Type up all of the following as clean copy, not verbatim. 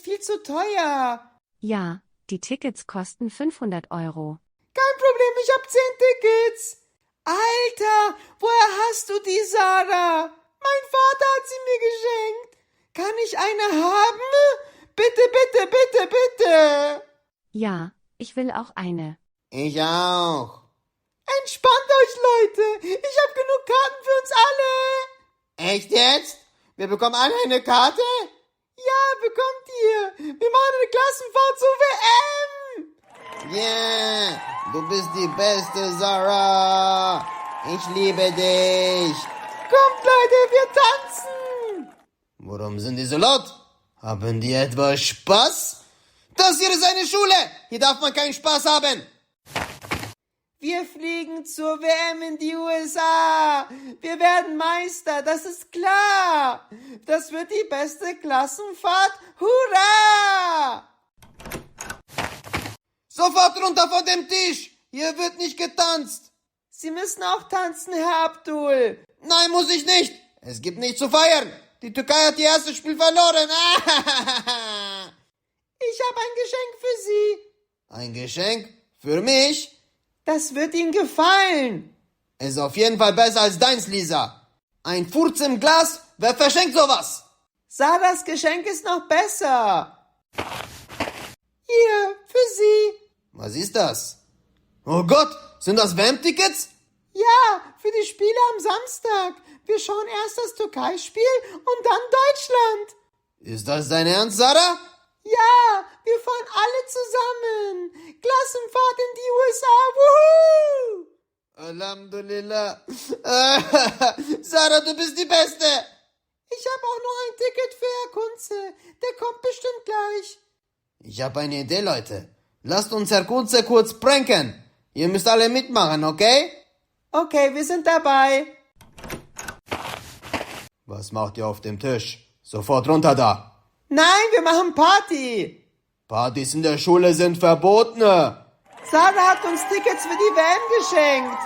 viel zu teuer. Ja, die Tickets kosten 500 €. Kein Problem, ich hab 10 Tickets. Alter, woher hast du die, Sarah? Mein Vater hat sie mir geschenkt. Kann ich eine haben? Bitte, bitte, bitte, bitte. Ja, ich will auch eine. Ich auch. Entspannt euch, Leute. Ich hab genug Karten für uns alle. Echt jetzt? Wir bekommen alle eine Karte? Ja, bekommt ihr. Wir machen eine Klassenfahrt zur WM. Yeah, du bist die Beste, Sarah. Ich liebe dich. Kommt, Leute, wir tanzen. Warum sind die so laut? Haben die etwa Spaß? Das hier ist eine Schule. Hier darf man keinen Spaß haben. Wir fliegen zur WM in die USA. Wir werden Meister, das ist klar. Das wird die beste Klassenfahrt. Hurra! Sofort runter von dem Tisch. Hier wird nicht getanzt. Sie müssen auch tanzen, Herr Abdul. Nein, muss ich nicht. Es gibt nichts zu feiern. Die Türkei hat ihr erstes Spiel verloren. Ich habe ein Geschenk für Sie. Ein Geschenk? Für mich? Das wird Ihnen gefallen. Ist auf jeden Fall besser als deins, Lisa. Ein Furz im Glas? Wer verschenkt sowas? Sarahs Geschenk ist noch besser. Hier, für Sie. Was ist das? Oh Gott, sind das WM-Tickets? Ja, für die Spiele am Samstag. Wir schauen erst das Türkei-Spiel und dann Deutschland. Ist das dein Ernst, Sarah? Ja, wir fahren alle zusammen. Klassenfahrt in die USA. Wuhu! Alhamdulillah. Sarah, du bist die Beste. Ich habe auch noch ein Ticket für Herr Kunze. Der kommt bestimmt gleich. Ich habe eine Idee, Leute. Lasst uns Herr Kunze kurz pranken. Ihr müsst alle mitmachen, okay? Okay, wir sind dabei. Was macht ihr auf dem Tisch? Sofort runter da. Nein, wir machen Party. Partys in der Schule sind verboten. Sarah hat uns Tickets für die WM geschenkt.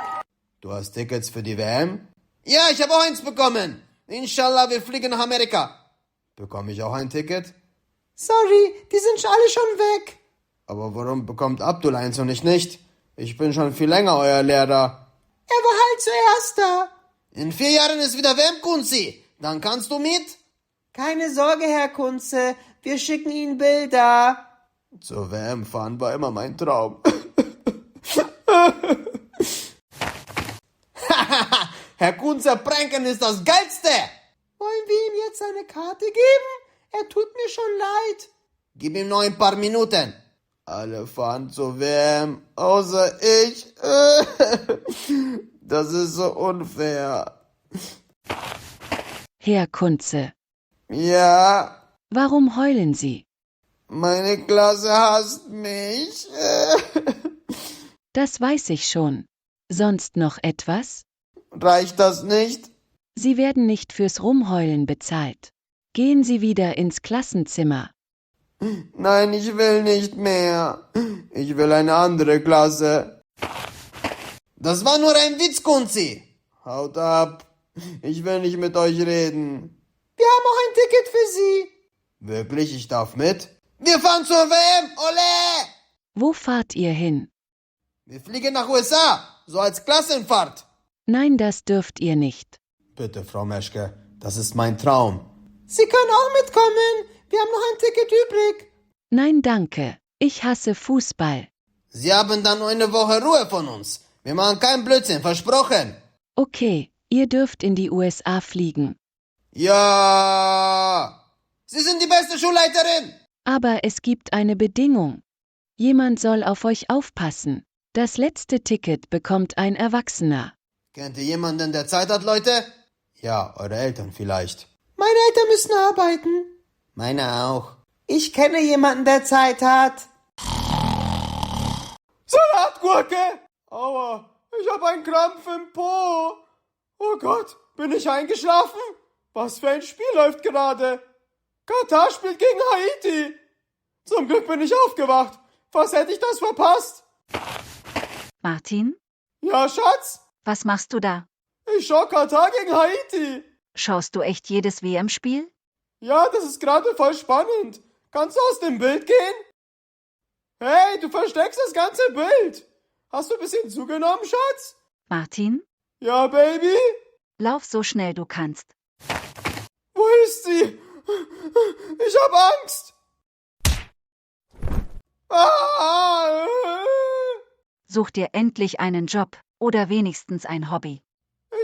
Du hast Tickets für die WM? Ja, ich habe auch eins bekommen. Inshallah, wir fliegen nach Amerika. Bekomme ich auch ein Ticket? Sorry, die sind alle schon weg. Aber warum bekommt Abdul eins und ich nicht? Ich bin schon viel länger euer Lehrer. Er war halt zuerst da. In 4 Jahren ist wieder WM, Kunzi. Dann kannst du mit? Keine Sorge, Herr Kunze. Wir schicken Ihnen Bilder. Zur WM fahren war immer mein Traum. Herr Kunze, pranken ist das Geilste. Wollen wir ihm jetzt eine Karte geben? Er tut mir schon leid. Gib ihm noch ein paar Minuten. Alle fahren zur WM, außer ich. Das ist so unfair. Herr Kunze, Ja, warum heulen Sie? meine Klasse hasst mich. Das weiß ich schon. Sonst noch etwas? Reicht das nicht? Sie werden nicht fürs Rumheulen bezahlt. Gehen Sie wieder ins Klassenzimmer. Nein, ich will nicht mehr. Ich will eine andere Klasse. Das war nur ein Witz, Kunzi. Haut ab. Ich will nicht mit euch reden. Wir haben auch ein Ticket für Sie. Wirklich, ich darf mit? Wir fahren zur WM, ole! Wo fahrt ihr hin? Wir fliegen nach USA, so als Klassenfahrt. Nein, das dürft ihr nicht. Bitte, Frau Meschke, das ist mein Traum. Sie können auch mitkommen. Wir haben noch ein Ticket übrig. Nein, danke. Ich hasse Fußball. Sie haben dann nur eine Woche Ruhe von uns. Wir machen keinen Blödsinn, versprochen. Okay, ihr dürft in die USA fliegen. Ja! Sie sind die beste Schulleiterin! Aber es gibt eine Bedingung. Jemand soll auf euch aufpassen. Das letzte Ticket bekommt ein Erwachsener. Kennt ihr jemanden, der Zeit hat, Leute? Ja, eure Eltern vielleicht. Meine Eltern müssen arbeiten. Meine auch. Ich kenne jemanden, der Zeit hat. Salatgurke! Aua, ich habe einen Krampf im Po. Oh Gott, bin ich eingeschlafen? Was für ein Spiel läuft gerade? Katar spielt gegen Haiti. Zum Glück bin ich aufgewacht. Was hätte ich das verpasst? Martin, Ja, Schatz? was machst du da? Ich schau Katar gegen Haiti. Schaust du echt jedes WM-Spiel? Ja, das ist gerade voll spannend. Kannst du aus dem Bild gehen? Hey, du versteckst das ganze Bild. Hast du ein bisschen zugenommen, Schatz? Martin, Ja, Baby? lauf so schnell du kannst. Wo ist sie? Ich hab Angst. Ah! Such dir endlich einen Job oder wenigstens ein Hobby.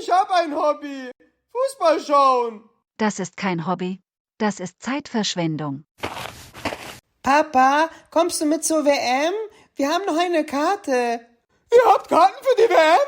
Ich hab ein Hobby. Fußball schauen. Das ist kein Hobby, das ist Zeitverschwendung. Papa, kommst du mit zur WM? Wir haben noch eine Karte. Ihr habt Karten für die WM?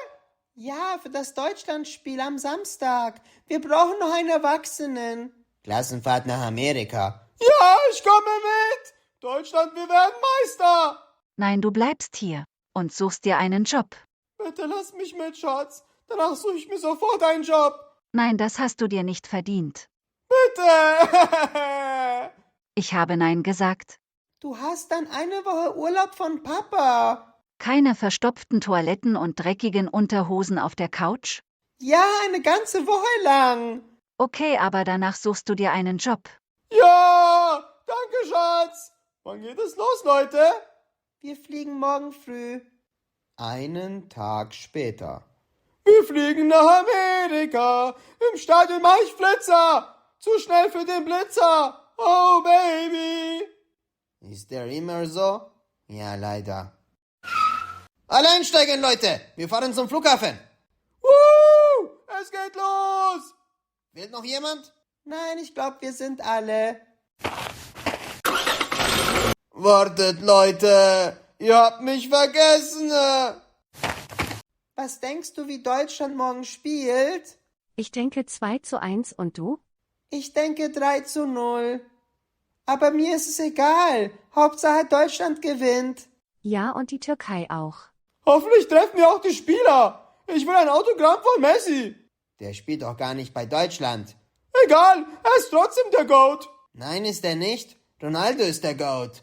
Ja, für das Deutschlandspiel am Samstag. Wir brauchen noch einen Erwachsenen. Klassenfahrt nach Amerika. Ja, ich komme mit. Deutschland, wir werden Meister. Nein, du bleibst hier und suchst dir einen Job. Bitte lass mich mit, Schatz. Danach suche ich mir sofort einen Job. Nein, das hast du dir nicht verdient. Bitte. Ich habe Nein gesagt. Du hast dann eine Woche Urlaub von Papa. Keine verstopften Toiletten und dreckigen Unterhosen auf der Couch? Ja, eine ganze Woche lang. Okay, aber danach suchst du dir einen Job. Ja, danke, Schatz. Wann geht es los, Leute? Wir fliegen morgen früh. Einen Tag später. Wir fliegen nach Amerika. Im Stadion mach ich Flitzer. Zu schnell für den Blitzer. Oh, Baby. Ist der immer so? Ja, leider. Alle einsteigen, Leute. Wir fahren zum Flughafen. Woo! Es geht los. Will noch jemand? Nein, ich glaube, wir sind alle. Wartet, Leute. Ihr habt mich vergessen. Was denkst du, wie Deutschland morgen spielt? Ich denke 2:1 und du? Ich denke 3:0. Aber mir ist es egal. Hauptsache Deutschland gewinnt. Ja, und die Türkei auch. Hoffentlich treffen wir auch die Spieler. Ich will ein Autogramm von Messi. Der spielt doch gar nicht bei Deutschland. Egal, er ist trotzdem der GOAT. Nein, ist er nicht. Ronaldo ist der GOAT.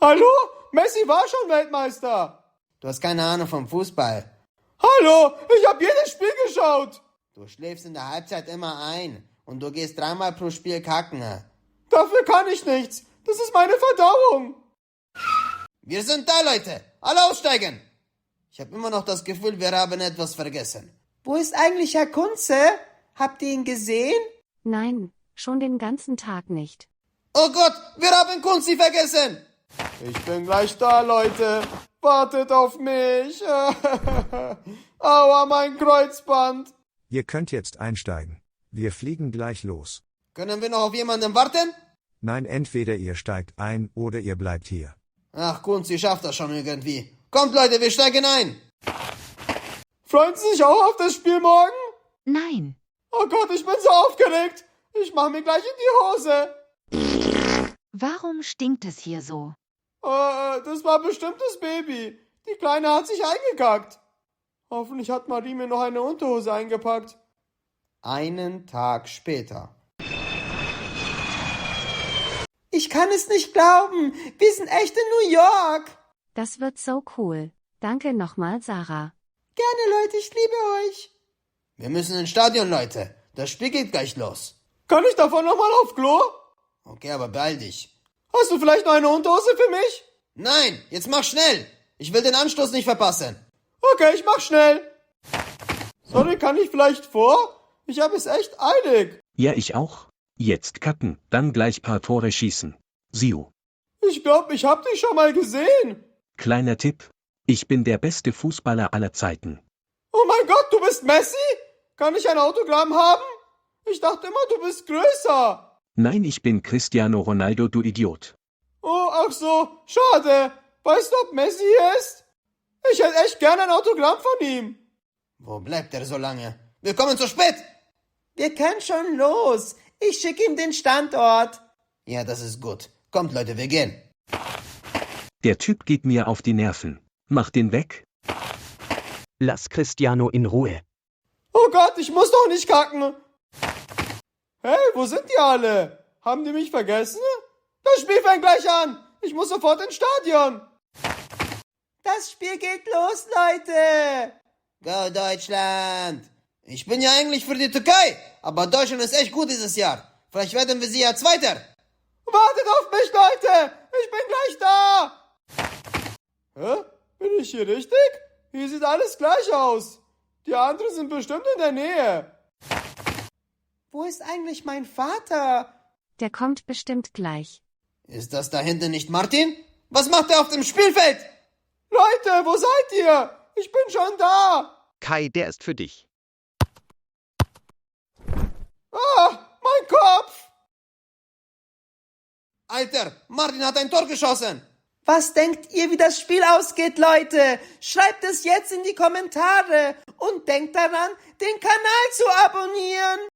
Hallo? Messi war schon Weltmeister. Du hast keine Ahnung vom Fußball. Hallo, ich habe jedes Spiel geschaut. Du schläfst in der Halbzeit immer ein und du gehst 3-mal pro Spiel kacken. Dafür kann ich nichts. Das ist meine Verdauung. Wir sind da, Leute. Alle aussteigen. Ich habe immer noch das Gefühl, wir haben etwas vergessen. Wo ist eigentlich Herr Kunze? Habt ihr ihn gesehen? Nein, schon den ganzen Tag nicht. Oh Gott, wir haben Kunzi vergessen. Ich bin gleich da, Leute. Wartet auf mich. Aua, mein Kreuzband. Ihr könnt jetzt einsteigen. Wir fliegen gleich los. Können wir noch auf jemanden warten? Nein, entweder ihr steigt ein oder ihr bleibt hier. Ach, Kunzi schafft das schon irgendwie. Kommt, Leute, wir steigen ein. Freuen Sie sich auch auf das Spiel morgen? Nein. Oh Gott, ich bin so aufgeregt. Ich mach mir gleich in die Hose. Warum stinkt es hier so? Das war bestimmt das Baby. Die Kleine hat sich eingekackt. Hoffentlich hat Marie mir noch eine Unterhose eingepackt. Einen Tag später. Ich kann es nicht glauben. Wir sind echt in New York. Das wird so cool. Danke nochmal, Sarah. Gerne, Leute, ich liebe euch. Wir müssen ins Stadion, Leute. Das Spiel geht gleich los. Kann ich davon nochmal auf Klo? Okay, aber beeil dich. Hast du vielleicht noch eine Unterhose für mich? Nein, jetzt mach schnell. Ich will den Anstoß nicht verpassen. Okay, ich mach schnell. Sorry, kann ich vielleicht vor? Ich habe es echt eilig. Ja, ich auch. Jetzt kacken, dann gleich paar Tore schießen. Siu. Ich glaube, ich hab dich schon mal gesehen. Kleiner Tipp. Ich bin der beste Fußballer aller Zeiten. Oh mein Gott, du bist Messi? Kann ich ein Autogramm haben? Ich dachte immer, du bist größer. Nein, ich bin Cristiano Ronaldo, du Idiot. Oh, ach so, schade. Weißt du, ob Messi hier ist? Ich hätte echt gerne ein Autogramm von ihm. Wo bleibt er so lange? Wir kommen zu spät. Wir können schon los. Ich schicke ihm den Standort. Ja, das ist gut. Kommt, Leute, wir gehen. Der Typ geht mir auf die Nerven. Mach den weg. Lass Cristiano in Ruhe. Oh Gott, ich muss doch nicht kacken. Hey, wo sind die alle? Haben die mich vergessen? Das Spiel fängt gleich an. Ich muss sofort ins Stadion. Das Spiel geht los, Leute. Go Deutschland. Ich bin ja eigentlich für die Türkei, aber Deutschland ist echt gut dieses Jahr. Vielleicht werden wir sie ja Zweiter. Wartet auf mich, Leute! Ich bin gleich da! Hä? Bin ich hier richtig? Hier sieht alles gleich aus. Die anderen sind bestimmt in der Nähe. Wo ist eigentlich mein Vater? Der kommt bestimmt gleich. Ist das da hinten nicht Martin? Was macht er auf dem Spielfeld? Leute, wo seid ihr? Ich bin schon da. Kai, der ist für dich. Ah, mein Kopf! Alter, Martin hat ein Tor geschossen. Was denkt ihr, wie das Spiel ausgeht, Leute? Schreibt es jetzt in die Kommentare und denkt daran, den Kanal zu abonnieren.